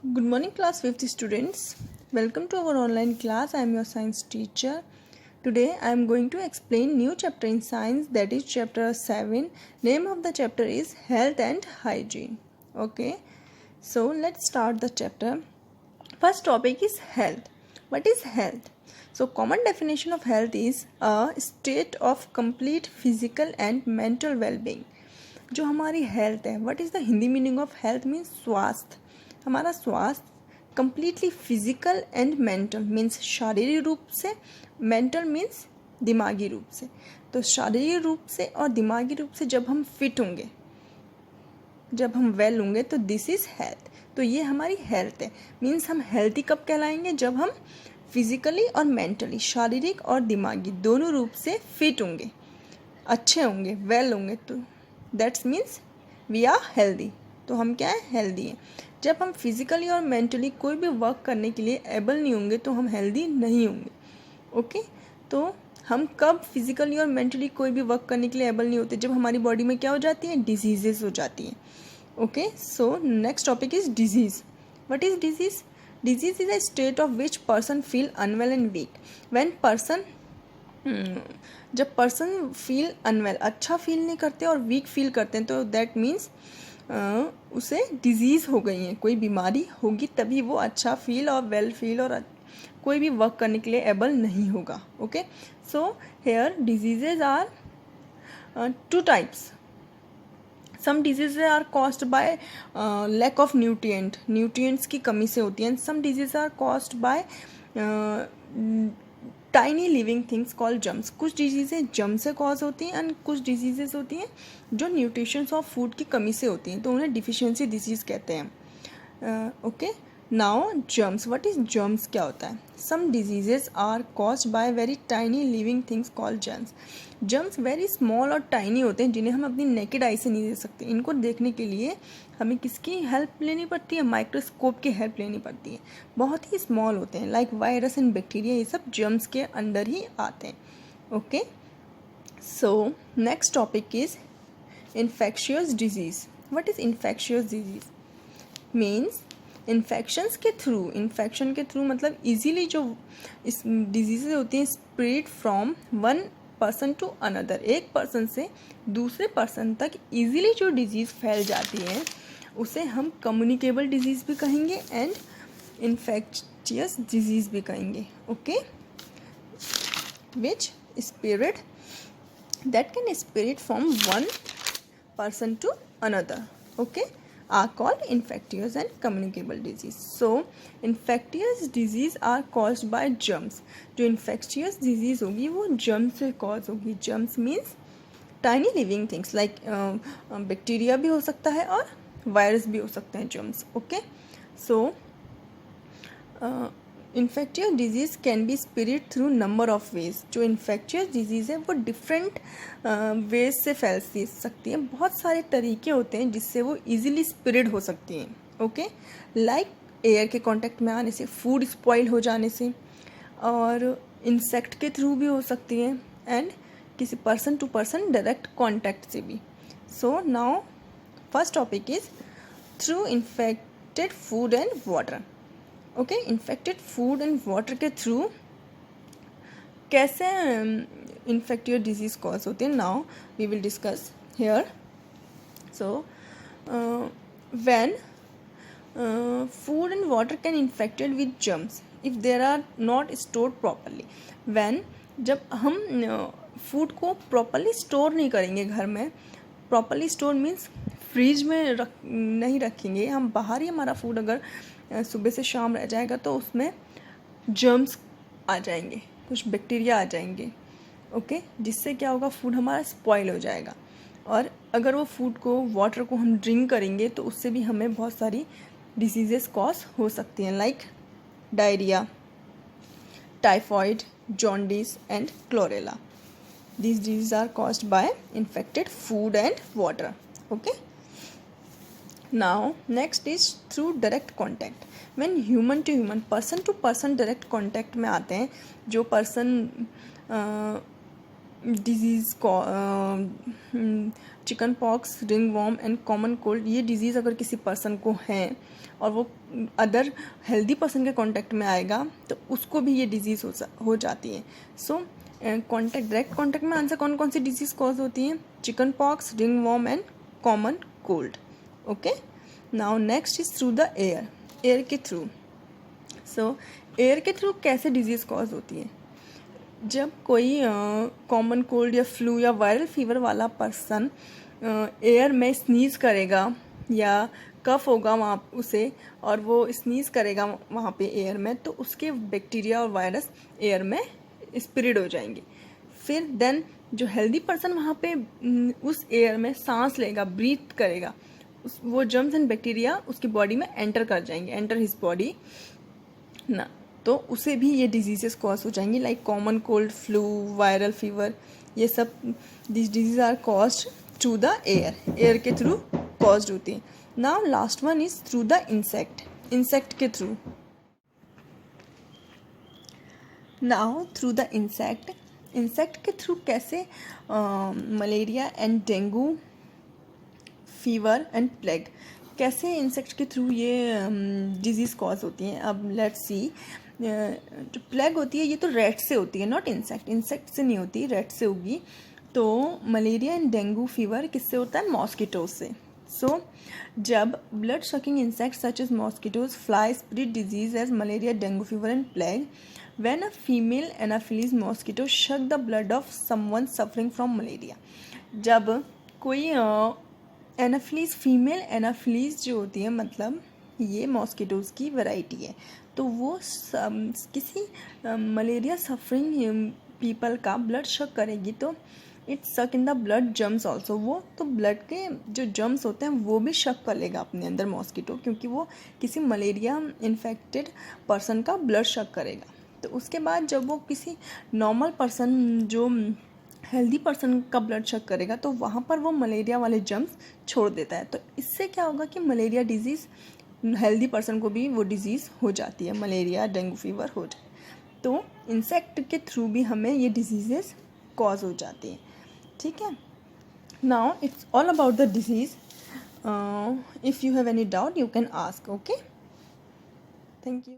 Good morning, class 5th students. Welcome to our online class. I am your science teacher. Today I am going to explain new chapter in science, that is chapter 7. Name of the chapter is health and hygiene. Okay, so let's start the chapter. First topic is health. What is health? So common definition of health is a state of complete physical and mental well-being. जो हमारी health है, what is the Hindi meaning of health means स्वास्थ्य. हमारा स्वास्थ्य completely physical and mental means शारीरिक रूप से, mental means दिमागी रूप से. तो शारीरिक रूप से और दिमागी रूप से जब हम फिट होंगे, जब हम वेल होंगे, तो दिस इज़ हेल्थ. तो ये हमारी हेल्थ है. मीन्स हम हेल्थी कब कहलाएंगे? जब हम फिजिकली और मेंटली, शारीरिक और दिमागी दोनों रूप से फिट होंगे, अच्छे होंगे, वेल होंगे. तो that's means we are healthy. तो हम क्या है? हेल्दी हैं. जब हम फिजिकली और मेंटली कोई भी वर्क करने के लिए एबल नहीं होंगे तो हम हेल्दी नहीं होंगे. ओके, तो हम कब फिजिकली और मेंटली कोई भी वर्क करने के लिए एबल नहीं होते? जब हमारी बॉडी में क्या हो जाती है? डिजीजेस हो जाती हैं. Okay, so next topic is disease. What is disease? Disease is a state of which person feel unwell and weak. When person जब पर्सन फील अनवेल, अच्छा फील नहीं करते और वीक फील करते हैं, तो दैट मीन्स उसे डिजीज़ हो गई है, कोई बीमारी होगी, तभी वो अच्छा फील और वेल फील और कोई भी वर्क करने के लिए एबल नहीं होगा. Okay, so here diseases are two types. Some diseases are caused by lack of nutrients की कमी से होती हैं. Some disease are caused by tiny living things called germs. कुछ डिजीज़ें जर्म से कॉज होती हैं एंड कुछ डिजीज़ेस होती हैं जो न्यूट्रिशंस ऑफ फूड की कमी से होती हैं, तो उन्हें डिफिशियंसी डिजीज़ कहते हैं. Okay, now germs. What is germs? क्या होता है? Some diseases are caused by very tiny living things called germs. Germs very small और टाइनी होते हैं जिन्हें हम अपनी नेकेड आई से नहीं देख सकते. इनको देखने के लिए हमें किसकी हेल्प लेनी पड़ती है? माइक्रोस्कोप की हेल्प लेनी पड़ती है. बहुत ही स्मॉल होते हैं, लाइक वायरस एंड बैक्टीरिया, ये सब जर्म्स के अंडर ही आते हैं. Okay, so next topic is infectious disease. What is infectious disease? Means infections के थ्रू, इन्फेक्शन के थ्रू मतलब इजीली जो इस डिजीज़ होती हैं, spread from one person to another. एक पर्सन से दूसरे पर्सन तक इजीली जो डिजीज़ फैल जाती है उसे हम कम्युनिकेबल डिजीज़ भी कहेंगे एंड इन्फेक्शियस डिजीज़ भी कहेंगे. Okay, which spread that can spread from one person to another, okay, are called infectious and communicable disease. So infectious disease are caused by germs. जो infectious disease होगी वो germ से cause होगी. germs means tiny living things like bacteria भी हो सकता है और virus भी हो सकते हैं germs. okay, so infectious disease can be spread through number of ways. जो इन्फेक्टियस डिजीज़ है वो डिफरेंट वेज से फैल सकती है. बहुत सारे तरीके होते हैं जिससे वो इजीली स्प्रेड हो सकती हैं. ओके, लाइक एयर के कांटेक्ट में आने से, फूड स्पॉइल हो जाने से, और इंसेक्ट के थ्रू भी हो सकती हैं, एंड किसी person to person direct contact से भी. So now first topic is through infected food and water. Okay, infected food and water के थ्रू कैसे इन्फेक्टियस डिजीज़ कॉज होते हैं, now we will discuss here. So when food and water can infected with germs if there are not stored properly. When जब हम food को properly store नहीं करेंगे घर में, प्रॉपरली स्टोर मीन्स फ्रीज में नहीं रखेंगे हम, बाहर ही हमारा फूड अगर सुबह से शाम रह जाएगा तो उसमें जर्म्स आ जाएंगे, कुछ बैक्टीरिया आ जाएंगे. ओके, जिससे क्या होगा? फूड हमारा स्पॉइल हो जाएगा. और अगर वो फूड को, वाटर को हम ड्रिंक करेंगे तो उससे भी हमें बहुत सारी डिसीजेस कॉज हो सकती हैं, like diarrhoea, typhoid, jaundice and chlorella. These diseases are caused by infected food and water. Okay. Now next is through direct contact. When human to human, person to person direct contact में आते हैं, जो person disease chickenpox, ringworm and common cold, ये disease अगर किसी person को है और वो अदर हेल्दी पर्सन के कांटेक्ट में आएगा तो उसको भी ये डिजीज़ हो जाती है. सो डायरेक्ट कांटेक्ट में आंसर कौन कौन सी डिजीज़ कॉज होती हैं? Chickenpox, ringworm and common cold. Okay, now next is through the air. Air के थ्रू. सो एयर के थ्रू कैसे डिजीज़ कॉज होती है? जब कोई कॉमन कोल्ड या फ्लू या वायरल फीवर वाला पर्सन एयर में स्नीज़ करेगा या कफ होगा वहाँ उसे और वो स्नीज़ करेगा वहाँ पे एयर में, तो उसके बैक्टीरिया और वायरस एयर में स्प्रेड हो जाएंगे. फिर देन जो हेल्दी पर्सन वहाँ पे उस एयर में सांस लेगा, ब्रीथ करेगा, वो जर्म्स एंड बैक्टीरिया उसकी बॉडी में एंटर कर जाएंगे, एंटर हिज बॉडी ना, तो उसे भी ये डिजीजेस कॉज हो जाएंगी like common cold, flu, viral fever. ये सब this disease are caused through the air. Air के थ्रू कॉज्ड होती है. Now last one is through the insect. Insect के through. Now through the insect. Insect के through कैसे malaria and dengue, fever and plague, कैसे insect के through ये disease cause होती हैं. अब लेट्स सी. जो प्लेग होती है ये तो रैट से होती है, नॉट इंसेक्ट. इंसेक्ट से नहीं होती, रैट से होगी. तो मलेरिया एंड डेंगू फीवर किससे होता है? मॉस्किटोज से. सो जब blood sucking insect such as mosquitoes fly spread disease as malaria, dengue fever and plague, when a female anopheles mosquito suck the blood of someone suffering from malaria. जब कोई Anopheles, female Anopheles जो होती है, मतलब ये mosquitoes की variety है, तो वो किसी मलेरिया सफरिंग पीपल का ब्लड शक करेगी तो इट सक in the blood germs also. वो तो ब्लड के जो जर्म्स होते हैं वो भी शक कर लेगा अपने अंदर मॉस्किटो, क्योंकि वो किसी मलेरिया इन्फेक्टेड पर्सन का ब्लड शक करेगा. तो उसके बाद जब वो किसी नॉर्मल पर्सन, जो हेल्दी पर्सन का ब्लड चेक करेगा, तो वहाँ पर वो मलेरिया वाले जर्म्स छोड़ देता है. तो इससे क्या होगा कि मलेरिया डिजीज़ हेल्दी पर्सन को भी वो डिजीज़ हो जाती है, मलेरिया, डेंगू फीवर हो जाए. तो इंसेक्ट के थ्रू भी हमें ये डिजीज़ेस कॉज हो जाती हैं. ठीक है. Now it's all about the disease. If you have any doubt you can ask. Okay, thank you.